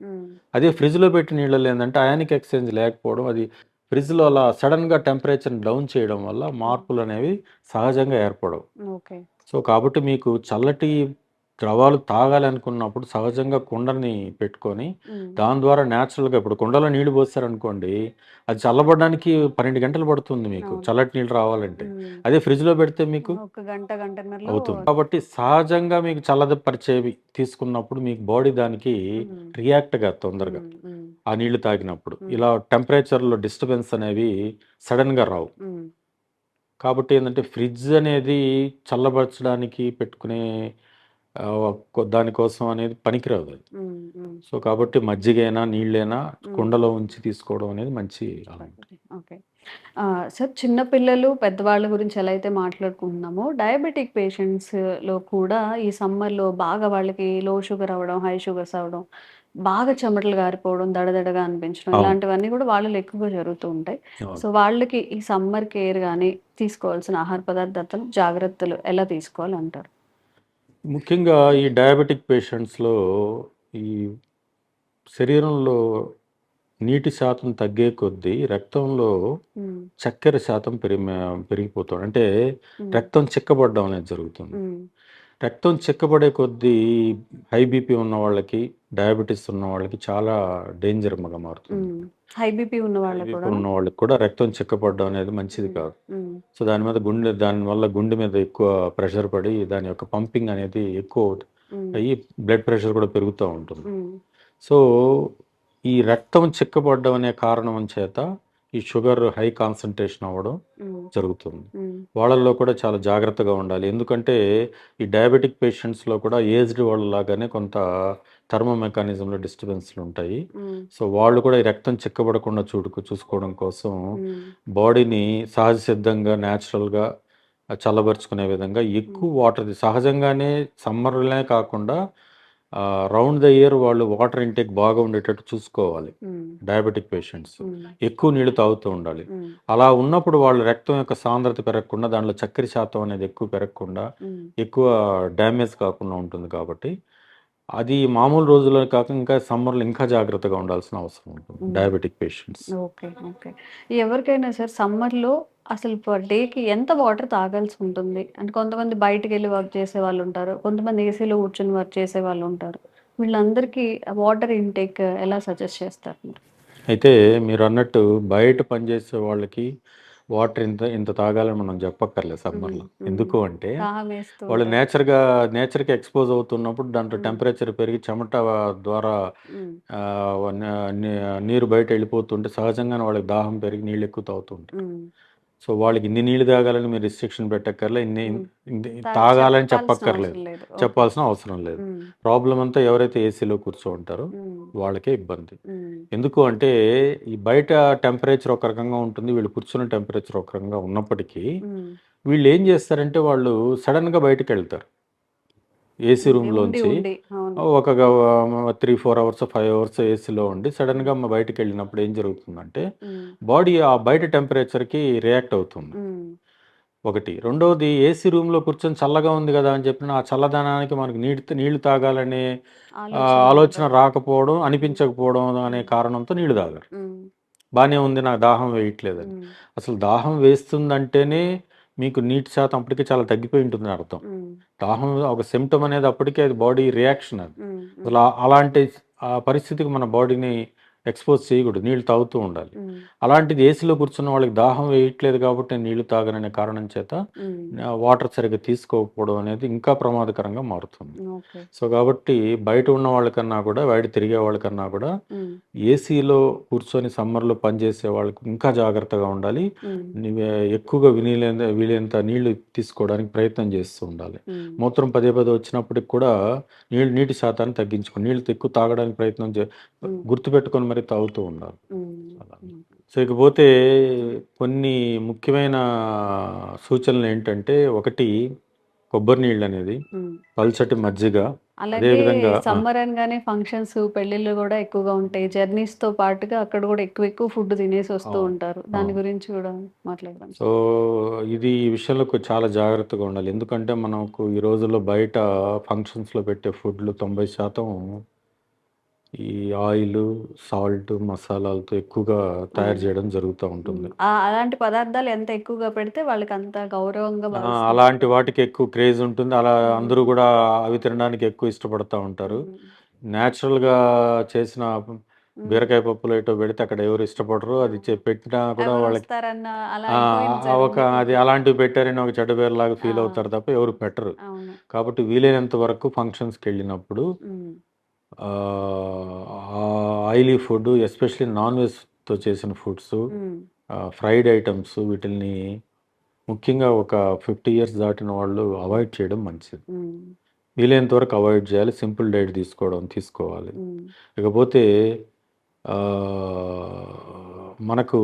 అదే ఫ్రిడ్జ్లో పెట్టి నీళ్ళలో ఏంటంటే అయానిక్ ఎక్స్చేంజ్ లేకపోవడం, అది ఫ్రిడ్జ్లో అలా సడన్గా టెంపరేచర్ డౌన్ చేయడం వల్ల మార్పులు అనేవి సహజంగా ఏర్పడవు. సో కాబట్టి మీకు చల్లటి ద్రవాలు తాగాలి అనుకున్నప్పుడు సహజంగా కుండని పెట్టుకొని దాని ద్వారా న్యాచురల్గా, ఇప్పుడు కుండలో నీళ్లు పోస్తారనుకోండి, అది చల్లబడడానికి 12 గంటలు పడుతుంది మీకు చల్లటి నీళ్ళు రావాలంటే. అదే ఫ్రిడ్జ్లో పెడితే మీకు అవుతుంది. కాబట్టి సహజంగా మీకు చల్లదపరిచేవి తీసుకున్నప్పుడు మీకు బాడీ దానికి రియాక్ట్ గా తొందరగా ఆ నీళ్లు తాగినప్పుడు ఇలా టెంపరేచర్లో డిస్టర్బెన్స్ అనేవి సడన్గా రావు. కాబట్టి ఏంటంటే ఫ్రిడ్జ్ అనేది చల్లబరచడానికి పెట్టుకునే దానికోసం అనేది పనికిరాదు అది. సో కాబట్టి మజ్జిగైనా నీళ్ళైనా కుండలో ఉంచి తీసుకోవడం అనేది మంచి. ఓకే సార్, చిన్నపిల్లలు పెద్దవాళ్ళ గురించి ఎలా అయితే మాట్లాడుకుంటున్నామో, డయాబెటిక్ పేషెంట్స్లో కూడా ఈ సమ్మర్లో బాగా వాళ్ళకి లో షుగర్ అవ్వడం, హై షుగర్స్ అవ్వడం, బాగా చెమటలు గారిపోవడం, దడదడగా అనిపించడం, ఇలాంటివన్నీ కూడా వాళ్ళలో ఎక్కువగా జరుగుతూ ఉంటాయి. సో వాళ్ళకి ఈ సమ్మర్ కేర్ కానీ తీసుకోవాల్సిన ఆహార పదార్థాలు, జాగ్రత్తలు ఎలా తీసుకోవాలంటారు? ముఖ్యంగా ఈ డయాబెటిక్ పేషెంట్స్లో ఈ శరీరంలో నీటి శాతం తగ్గే కొద్దీ రక్తంలో చక్కెర శాతం పెరిగిపోతుంది. అంటే రక్తం చిక్కబడడం అనేది జరుగుతుంది. రక్తం చిక్కబడే కొద్దీ హై బీపీ ఉన్న వాళ్ళకి, డయాబెటీస్ ఉన్న వాళ్ళకి చాలా డేంజర్గా మారుతుంది. హై బీపీ ఉన్న వాళ్ళకి కూడా రక్తం చిక్కపడడం అనేది మంచిది కాదు. సో దానివల్ల గుండె మీద ఎక్కువ ప్రెషర్ పడి దాని యొక్క పంపింగ్ అనేది ఎక్కువ అయ్యి బ్లడ్ ప్రెషర్ కూడా పెరుగుతూ ఉంటుంది. సో ఈ రక్తం చిక్కబడడం అనే కారణం చేత ఈ షుగర్ హై కాన్సన్ట్రేషన్ అవ్వడం జరుగుతుంది. వాళ్ళల్లో కూడా చాలా జాగ్రత్తగా ఉండాలి. ఎందుకంటే ఈ డయాబెటిక్ పేషెంట్స్లో కూడా ఏజ్డ్ వాళ్ళలాగానే కొంత థర్మో మెకానిజంలో డిస్టర్బెన్స్లు ఉంటాయి. సో వాళ్ళు కూడా ఈ రక్తం చిక్కబడకుండా చూసుకోవడం కోసం బాడీని సహజ సిద్ధంగా న్యాచురల్గా చల్లబరుచుకునే విధంగా ఎక్కువ వాటర్ సహజంగానే సమ్మర్‌లోనే కాకుండా రౌండ్ ద ఇయర్ వాళ్ళు వాటర్ ఇంటేక్ బాగా ఉండేటట్టు చూసుకోవాలి. డయాబెటిక్ పేషెంట్స్ ఎక్కువ నీళ్లు తాగుతూ ఉండాలి. అలా ఉన్నప్పుడు వాళ్ళ రక్తం యొక్క సాంద్రత పెరగకుండా, దాంట్లో చక్కెర శాతం అనేది ఎక్కువ పెరగకుండా, ఎక్కువ డ్యామేజ్ కాకుండా ఉంటుంది కాబట్టి, అది మామూలు రోజుల్లో కాక ఇంకా సమ్మర్‌లో ఇంకా జాగ్రత్తగా ఉండాల్సిన అవసరం ఉంటుంది డయాబెటిక్ పేషెంట్స్. ఓకే. ఓకే. ఎవరికైనా సార్ సమ్మర్‌లో అసలు పర్ డేకి ఎంత వాటర్ తాగాల్సి ఉంటుంది? అంటే కొంతమంది బయటికెళ్ళి వర్క్ చేసేవాళ్ళుంటారు. కొంతమంది ఏసీలో కూర్చొని వర్క్ చేసేవాళ్ళుంటారు. వీళ్ళందరికీ వాటర్ ఇంటేక్ ఎలా సజెస్ట్ చేస్తారు మీరు? అయితే మీరన్నట్టు బయట పనిచేసే వాళ్ళకి వాటర్ ఇంత ఇంత తాగాలని మనం చెప్పక్కర్లేదు సమ్మర్‌లో. ఎందుకు అంటే దాహం వేస్తూ వాళ్ళు ఉంటది. నేచర్‌కి ఎక్స్‌పోజ్ అవుతున్నప్పుడు దాంట్లో టెంపరేచర్ పెరిగి చెమట ద్వారా హ్మ్. ఆహ్, న నీ నీరు బయట వెళ్ళిపోతుంటే సహజంగానే వాళ్ళకి దాహం పెరిగి నీళ్ళు ఎక్కువ తాగుతూ ఉంటారు. హ్మ్. సో, వాళ్ళకి ఇన్ని నీళ్ళు తాగాలని మీరు రిస్ట్రిక్షన్ పెట్టక్కర్లే. హ్మ్. ఇన్ని తాగాలని చెప్పాల్సిన చెప్పక్కర్లేదు. అవసరం లేదు. ఓకే. చెప్పాల్సిన అవసరం లేదు. హ్మ్. ప్రాబ్లమ్ అంతా ఎవరైతే ఏసీలో కూర్చోంటారో హ్మ్. వాళ్ళకే ఇబ్బంది. హ్మ్. ఎందుకు అంటే ఈ బయట టెంపరేచర్ ఒక రకంగా ఉంటుంది. వీళ్ళు కూర్చున్న టెంపరేచర్ ఒక రకంగా ఉన్నప్పటికీ హ్మ్. వీళ్ళు ఏం చేస్తారంటే వాళ్ళు సడెన్‌గా బయటికెళ్తారు. ఏసీ ఉండి రూమ్‌లోంచి ఉండి. అవును. ఒక 3, 4 అవర్స్, 5 అవర్స్ ఏసీలో ఉండి సడెన్‌గా బయటికెళ్ళినప్పుడు ఏం జరుగుతుందంటే హ్మ్. బాడీ ఆ బయట టెంపరేచర్‌కి రియాక్ట్ అవుతుంది. హ్మ్. ఒకటి. రెండోది ఏసీ రూమ్‌లో కూర్చొని చల్లగా ఉంది గదా! అని చెప్పిన ఆ చల్లదనానికి మనకు నీళ్లు తాగాలనే ఆలోచన ఆలోచన ఉండదు. రాకపోవడం, హ్మ్. అనిపించకపోవడం అనే హ్మ్. కారణంతో నీళ్లు తాగరు. హ్మ్. బానే ఉంది నాకు దాహం వేయట్లేదని. హ్మ్. అసలు దాహం వేస్తుందంటేనే మీకు నీటి శాతం అప్పటికే చాలా తగ్గిపోయి ఉంటుందని అర్థం. హ్మ్. దాహం ఒక సింప్టమ్ అనేది అప్పటికే అది బాడీ రియాక్షన్ అది. హ్మ్. హ్మ్. అసలు అలాంటి ఆ పరిస్థితికి మన బాడీని ఎక్స్‌పోజ్ చేయకూడదు. నీళ్లు తాగుతూ ఉండాలి. హ్మ్. అలాంటిది ఏసీలో కూర్చున్న వాళ్ళకి దాహం వేయట్లేదు కాబట్టి నేను నీళ్లు తాగననే కారణం చేత హ్మ్. వాటర్ సరిగ్గా తీసుకోకపోవడం అనేది ఇంకా ప్రమాదకరంగా మారుతుంది. ఓకే. సో, కాబట్టి బయట ఉన్న వాళ్ళకన్నా కూడా, బయట తిరిగే వాళ్ళకన్నా కూడా హ్మ్. ఏసీలో కూర్చొని సమ్మర్‌లో పనిచేసే వాళ్ళకి ఇంకా జాగ్రత్తగా ఉండాలి. హ్మ్. నీవే ఎక్కువగా వీలైనంత నీళ్లు తీసుకోవడానికి ప్రయత్నం చేస్తూ ఉండాలి. హ్మ్. మూత్రం పదే పదే వచ్చినప్పటికి కూడా నీటి శాతాన్ని తగ్గించుకొని నీళ్ళు ఎక్కువ తాగడానికి ప్రయత్నం హ్మ్. గుర్తుపెట్టుకొని మరి తాగుతూ ఉండాలి. హ్మ్. అలా. హ్మ్. సో, ఇకపోతే కొన్ని ముఖ్యమైన సూచనలేంటంటే, ఒకటి కొబ్బరి నీళ్ళనేది, హ్మ్. పల్చటి మజ్జిగ, అదే అలాగే విధంగా సమ్మర్ అనగానే ఫంక్షన్స్, పెళ్ళిళ్ళు గూడా ఎక్కువగా ఉంటాయి. జర్నీస్‌తో పాటుగా అక్కడ గూడా ఎక్కువ ఫుడ్ తినేసి వస్తూ అవును. ఉంటారు. దాని అవును. గురించి గూడా మాట్లాడదాం సో, సార్. ఈ విషయంలో చాలా జాగ్రత్తగా ఉండాలి. ఎందుకంటే, మనకు ఈ రోజుల్లో బయట ఫంక్షన్స్‌లో పెట్టే ఫుడ్‌లు 90% ఈ ఆయిలు, సాల్ట్, మసాలాలతో ఎక్కువగా తయారు అవును. చేయడం జరుగుతా హ్మ్. ఉంటుంది. అలాంటి పదార్థాలు ఎంత ఎక్కువగా పెడితే వాళ్ళకంత గౌరవంగా భావిస్తూ అలాంటి ఉంటారు. వాటికి ఎక్కువ క్రేజ్ ఉంటుంది. అలా హ్మ్. అందరూ గూడా అవి తినడానికి ఎక్కువ ఇష్టపడతా ఉంటారు. హ్మ్. నేచురల్‌గా చేసిన హ్మ్. బీరకాయ పప్పులో ఏటో పెడితే అక్కడ ఎవరు ఇష్టపడరు. అది పెట్టినా కూడా వాళ్ళకి ఎవరొస్తారన్న అలా ఆ! అయిపోయింది ఒక అది ఇప్పుడు. అలాంటివి పెట్టారని ఒక చెడ్డ పేరులాగా ఆ! ఫీల్ అవుతారు తప్ప ఎవరు పెట్టరు. అవును. కాబట్టి వీలైనంత వరకు ఫంక్షన్స్‌కెళ్ళినప్పుడు హ్మ్. ఆ ఆయిలీ ఫుడ్ ఎస్పెషల్లీ నాన్ వెజ్‌తో చేసిన ఫుడ్సు, హ్మ్. ఫ్రైడ్ ఐటెమ్స్ వీటిల్ని ముఖ్యంగా ఒక 50 ఇయర్స్ దాటిన వాళ్ళు అవాయిడ్ చేయడం మంచిది. హ్మ్. వీలైనంత వరకు అవాయిడ్ చేయాలి. సింపుల్ డైట్ తీసుకోవాలి. హ్మ్. ఇకపోతే మనకు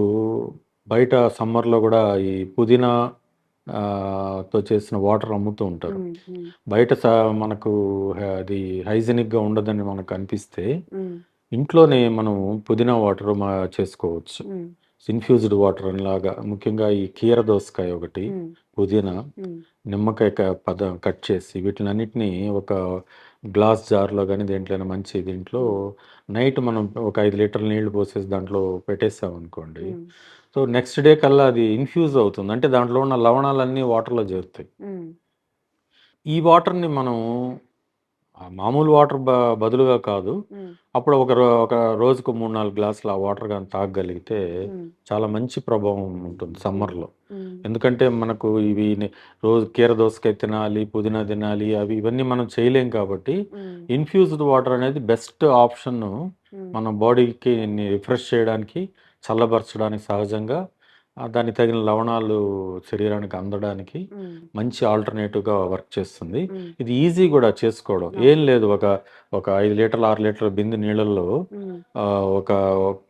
బయట సమ్మర్‌లో గూడా ఈ పుదీనా తో చేసిన వాటర్ అమ్ముతూ ఉంటారు. హ్మ్. హ్మ్. బయట మనకు అది హైజీనిక్‌గా ఉండదని మనకు అనిపిస్తే, హ్మ్. ఇంట్లోనే మనం పుదీనా వాటర్ చేసుకోవచ్చు. హ్మ్. ఇన్‌ఫ్యూజ్డ్ వాటర్ లాగా ముఖ్యంగా ఈ కీర దోసకాయ ఒకటి, హ్మ్. పుదీనా, హ్మ్. నిమ్మకాయ కట్ చేసి వీటిలన్నిటిని ఒక గ్లాస్ జార్‌లో గాని దేంట్లోనైనా మంచి దీంట్లో హ్మ్. నైట్ మనం ఒక 5 లీటర్ల నీళ్లు పోసేసి దాంట్లో పెట్టేసామనుకోండి. హ్మ్. సో, నెక్స్ట్ డే కల్లా అది ఇన్‌ఫ్యూజ్ అవుతుంది. అంటే దాంట్లో ఉన్న లవణాలన్నీ వాటర్‌లో చేరుతాయి. హ్మ్. ఈ వాటర్‌ని మనం మామూలు వాటర్ బదులుగా కాదు. హ్మ్. అప్పుడు ఒక రోజుకు 3, 4 గ్లాసులు ఆ వాటర్ గాని తాగగలిగితే హ్మ్. చాలా మంచి ప్రభావం ఉంటుంది హ్మ్. సమ్మర్‌లో. హ్మ్. ఎందుకంటే మనకు ఇవి రోజు కీర దోసకాయ తినాలి, పుదీనా తినాలి ఇవన్నీ మనం చేయలేం కాబట్టి హ్మ్. ఇన్‌ఫ్యూజ్డ్ వాటర్ అనేది బెస్ట్ ఆప్షను హ్మ్. మన బాడీకి రిఫ్రెష్ చేయడానికి, చల్లబరచడానికి సహజంగా దానికి తగిన లవణాలు శరీరానికి అందడానికి హ్మ్. మంచి ఆల్టర్‌నేటివ్‌గా వర్క్ చేస్తుంది. హ్మ్. ఇది ఈజీ గూడా చేసుకోవడం. ఏం అవును. లేదు ఒక 5 లీటర్ల, 6 లీటర్ల బిందె నీళ్ళల్లో హ్మ్. ఒక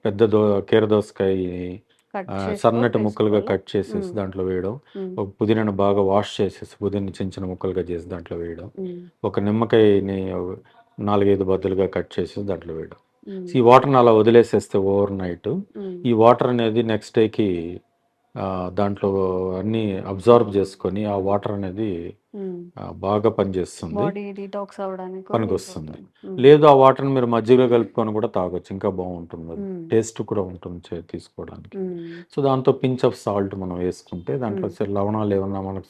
పెద్ద కీర దోసకాయని కట్ సన్నటి ముక్కలుగా చేసుకోవాలా? కట్ చేసేసి ఉమ్, దాంట్లో వేయడం. ఉమ్, ఒక పుదీనాను బాగా వాష్ చేసేసి పుదీనా చిన్న చిన్న ముక్కలుగా చేసి దాంట్లో వేయడం. ఉమ్, ఒక నిమ్మకాయని 4-5 బద్దలుగా కట్ చేసి దాంట్లో వేయడం. ఉమ్, సో ఈ వాటర్ని అలా వదిలేసేస్తే ఓవర్ నైట్ ఉమ్, ఈ వాటర్ అనేది నెక్స్ట్ డేకి దాంట్లో అన్నీ అబ్జార్బ్ చేసుకొని ఆ వాటర్ అనేది ఉమ్. బాగా పనిచేస్తుంది, బాడీ డీటాక్స్ అవ్వడానికి కూడా యూస్ పనికొస్తుంది. అవుతుంది. ఉమ్, లేదు ఆ వాటర్ని మీరు మజ్జిగలో కలుపుకొని కూడా తాగొచ్చు, ఇంకా బాగుంటుంది, అది ఉమ్, టేస్ట్ కూడా ఉంటుంది తీసుకోవడానికి. ఉమ్, సో దాంతో పించ్ ఆఫ్ సాల్ట్ మనం వేసుకుంటే దాంట్లో ఉమ్, లవణాలు ఏమన్నా మనకు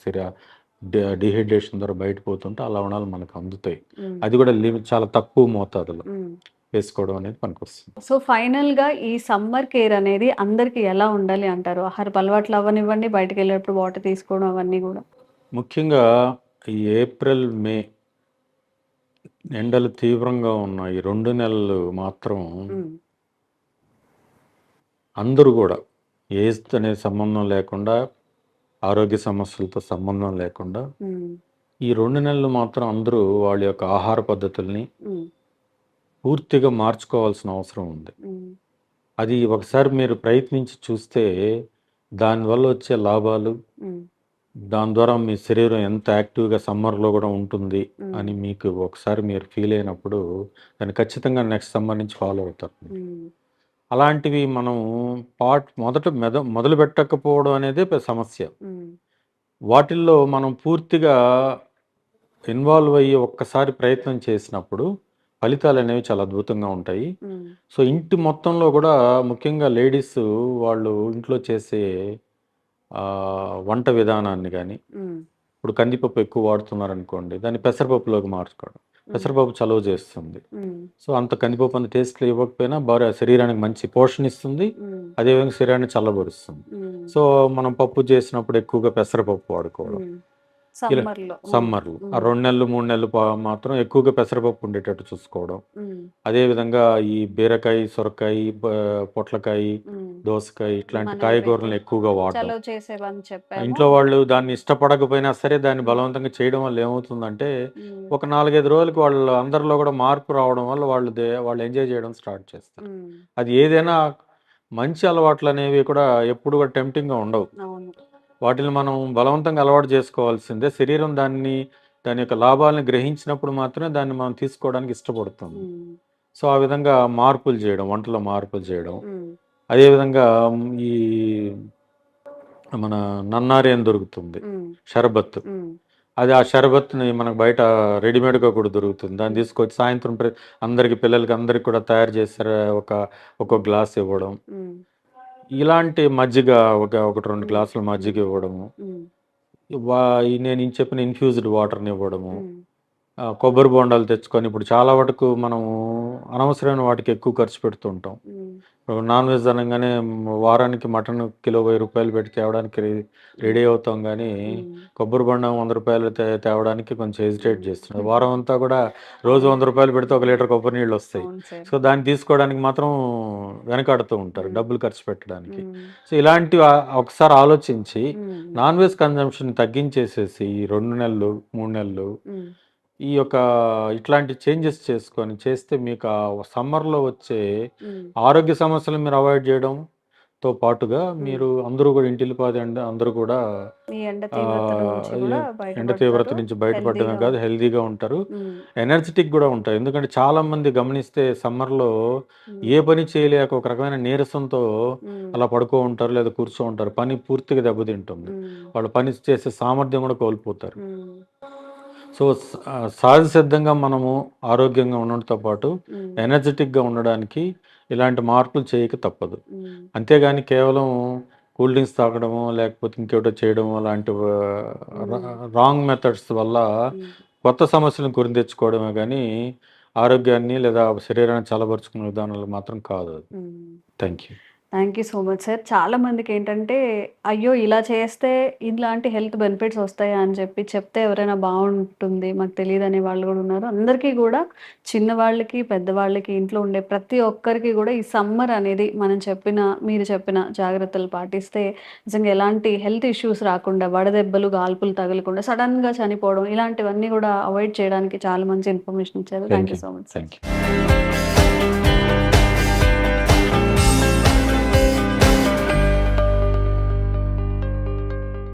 డిహైడ్రేషన్ ద్వారా బయటపోతుంటే ఆ లవణాలు మనకు అందుతాయి. ఉమ్, అది కూడా చాలా తక్కువ మోతాదులో ఉమ్. వేసుకోవడం అనేది పనికొస్తుంది. సో ఫైనల్ గా ఈ సమ్మర్ కేర్ అనేది అందరికి ఎలా ఉండాలి అంటారు? ఆహారపు అలవాట్లు అవ్వనివ్వండి, బయటకు వెళ్ళేటప్పుడు వాటర్ తీసుకోవడం అవన్నీ కూడా. ముఖ్యంగా ఈ ఏప్రిల్ మే ఎండలు తీవ్రంగా ఉన్న ఈ 2 నెలలు మాత్రం ఉమ్, అందరూ కూడా ఏజ్ అనే సంబంధం లేకుండా, ఆరోగ్య సమస్యలతో సంబంధం లేకుండా ఉమ్, ఈ 2 నెలలు మాత్రం అందరూ వాళ్ళ యొక్క ఆహార పద్ధతుల్ని ఉమ్, పూర్తిగా మార్చుకోవాల్సిన అవసరం ఉంది. ఉమ్, అది ఒకసారి మీరు ప్రయత్నించి చూస్తే దానివల్ల వచ్చే లాభాలు, ఉమ్, దాని ద్వారా మీ శరీరం ఎంత యాక్టివ్గా సమ్మర్లో కూడా ఉంటుంది ఉమ్, అని మీకు ఒకసారి మీరు ఫీల్ అయినప్పుడు దాన్ని ఖచ్చితంగా నెక్స్ట్ సమ్మర్ నుంచి ఫాలో అవుతారు. ఉమ్, అలాంటివి మనం మొదలు పెట్టకపోవడం అనేదే సమస్య. ఉమ్, వాటిల్లో మనం పూర్తిగా ఇన్వాల్వ్ అయ్యి ఒక్కసారి ప్రయత్నం చేసినప్పుడు ఫలితాలు అనేవి చాలా అద్భుతంగా ఉంటాయి. ఉమ్, సో ఇంటి మొత్తంలో కూడా ముఖ్యంగా లేడీస్ వాళ్ళు ఇంట్లో చేసే వంట విధానాన్ని కానీ, ఉమ్, ఇప్పుడు కందిపప్పు ఎక్కువ వాడుతున్నారనుకోండి, దాన్ని పెసరపప్పులోకి మార్చుకోవడం. పెసరపప్పు చలువ చేస్తుంది. ఉమ్, సో అంత కందిపప్పు అంత టేస్ట్లో ఇవ్వకపోయినా శరీరానికి మంచి పోషణ ఇస్తుంది, ఉమ్, అదేవిధంగా శరీరాన్ని చల్లబరుస్తుంది. ఉమ్, సో మనం పప్పు చేసినప్పుడు ఎక్కువగా పెసరపప్పు వాడుకోవడం. ఉమ్. ఇలా సమ్మర్లో. సమ్మర్లు ఆ ఉమ్, 2 నెలలు 3 నెలలు మాత్రం ఎక్కువగా పెసరపప్పు ఉండేటట్టు చూసుకోవడం. ఉమ్, అదేవిధంగా ఈ బీరకాయ, సొరకాయ, పొట్లకాయ, ఉమ్. దోసకాయ ఇట్లాంటి మనం కాయగూరలను ఏవైతే ఎక్కువగా వాడడం. చలవ చేసేవని చెప్పామో. ఇంట్లో వాళ్ళు దాన్ని ఇష్టపడకపోయినా సరే దాన్ని ఉమ్, బలవంతంగా చేయడం వల్ల ఏమవుతుందంటే ఉమ్, ఒక 4-5 రోజులకి వాళ్ళు అందరిలో కూడా మార్పు రావడం వల్ల వాళ్ళు ఎంజాయ్ చేయడం స్టార్ట్ చేస్తారు. ఉమ్. అది ఏదైనా మంచి అలవాట్లు అనేవి కూడా ఎప్పుడు కూడా టెంప్టింగ్గా ఉండవు. అవును. వాటిని మనం బలవంతంగా అలవాటు చేసుకోవాల్సిందే. శరీరం దాని యొక్క లాభాలను గ్రహించినప్పుడు మాత్రమే దాన్ని మనం తీసుకోవడానికి ఇష్టపడుతుంది. ఉమ్, సో ఆ విధంగా మార్పులు చేయడం, వంటలో మార్పులు చేయడం. ఉమ్, అదేవిధంగా ఈ మన నన్నారి అని దొరుకుతుంది ఉమ్, షరబత్. ఉమ్, అది ఆ షరబత్ని మనకు బయట రెడీమేడ్గా కూడా దొరుకుతుంది. దాన్ని తీసుకొచ్చి సాయంత్రం పిల్లలకి అందరికి కూడా తయారు చేస్తారు, ఒక గ్లాస్ ఇవ్వడం. ఉమ్, ఇలాంటి మజ్జిగ ఒకటి 2 ఉమ్, గ్లాసుల మజ్జిగ ఇవ్వడము. ఉమ్, నేను చెప్పిన ఇన్ఫ్యూజ్డ్ వాటర్ని ఇవ్వడము. ఉమ్, కొబ్బరి బొండాలు తెచ్చుకొని ఇప్పుడు చాలా వరకు మనము అనవసరమైన వాటికి ఎక్కువ ఖర్చు పెడుతూ ఉంటాం. ఉమ్, ఇప్పుడు నాన్ వెజ్ అనగానే వారానికి మటన్ కిలో 1000 రూపాయలు పెట్టి తేవడానికి రెడీ అవుతాం, కానీ ఉమ్, కొబ్బరి బొండం 100 రూపాయలు తేవడానికి కొంచెం హెజిటేట్ చేస్తున్నాం. ఉమ్. వారం అంతా కూడా రోజు అవును. 100 రూపాయలు పెడితే 1 లీటర్ కొబ్బరి నీళ్ళు వస్తాయి. అవును సార్. సో దాన్ని తీసుకోవడానికి మాత్రం వెనకాడుతూ ఉంటారు, ఉమ్, డబ్బులు ఖర్చు పెట్టడానికి. ఉమ్, సో ఇలాంటివి ఒకసారి ఆలోచించి ఉమ్, నాన్ వెజ్ కన్జంప్షన్ తగ్గించేసేసి ఈ 2 నెలలు 3 నెలలు ఉమ్, ఈ యొక్క ఇట్లాంటి చేంజెస్ చేస్తే మీకు ఆ సమ్మర్లో వచ్చే ఉమ్, ఆరోగ్య సమస్యలు మీరు అవాయిడ్ చేయడంతో పాటుగా ఉమ్. మీరు అందరూ కూడా ఇంటిల్లిపాది అందరూ కూడా ఈ ఎండ ఆ, తీవ్రత నుంచి కూడా ఎండ తీవ్రత బయటపడతారు. నుంచి బయటపడడమే హెల్దీగా కాదు, ఉంటారు. హెల్దీగా ఉంటారు, ఉమ్, ఎనర్జెటిక్ కూడా ఉంటారు. ఎందుకంటే చాలా మంది గమనిస్తే సమ్మర్లో ఉమ్, ఏ పని చేయలేక ఒక రకమైన నీరసంతో ఉమ్, అలా పడుకో ఉంటారు లేదా కూర్చో ఉంటారు. పని పూర్తిగా దెబ్బతింటుంది, ఉమ్, వాళ్ళు పని చేసే సామర్థ్యం కూడా కోల్పోతారు. ఉమ్, సో సహజ సిద్ధంగా మనము ఆరోగ్యంగా ఉండడంతో పాటు ఉమ్, ఎనర్జెటిక్గా ఉండడానికి ఇలాంటి మార్పులు చేయక తప్పదు. ఉమ్, అంతేగాని కేవలం కూల్ డ్రింక్స్ తాగడము లేకపోతే ఇంకేటో చేయడము లాంటి ఉమ్, రాంగ్ మెథడ్స్ వల్ల ఉమ్, కొత్త సమస్యలను కొని తెచ్చుకోవడమే కానీ ఆరోగ్యాన్ని లేదా శరీరాన్ని చల్లబరుచుకునే విధానాలు మాత్రం కాదు అది. ఉమ్. Thank you. Thank you so much sir. చాలా మందికి ఏంటంటే అయ్యో ఇలా చేస్తే ఇలాంటి హెల్త్ బెనిఫిట్స్ వస్తాయా అని చెప్తే ఎవరైనా బాగుంటుంది మాకు తెలియదు అనే వాళ్ళు కూడా ఉన్నారు. అందరికీ కూడా చిన్నవాళ్ళకి పెద్దవాళ్ళకి ఇంట్లో ఉండే ప్రతి ఒక్కరికి కూడా ఈ సమ్మర్ అనేది మీరు చెప్పిన జాగ్రత్తలు పాటిస్తే నిజంగా ఎలాంటి హెల్త్ ఇష్యూస్ రాకుండా, వడదెబ్బలు గాల్పులు తగలకుండా, సడన్గా చనిపోవడం ఇలాంటివన్నీ కూడా అవాయిడ్ చేయడానికి చాలా మంచి ఇన్ఫర్మేషన్ ఇచ్చారు. Thank you so much sir. Thank you.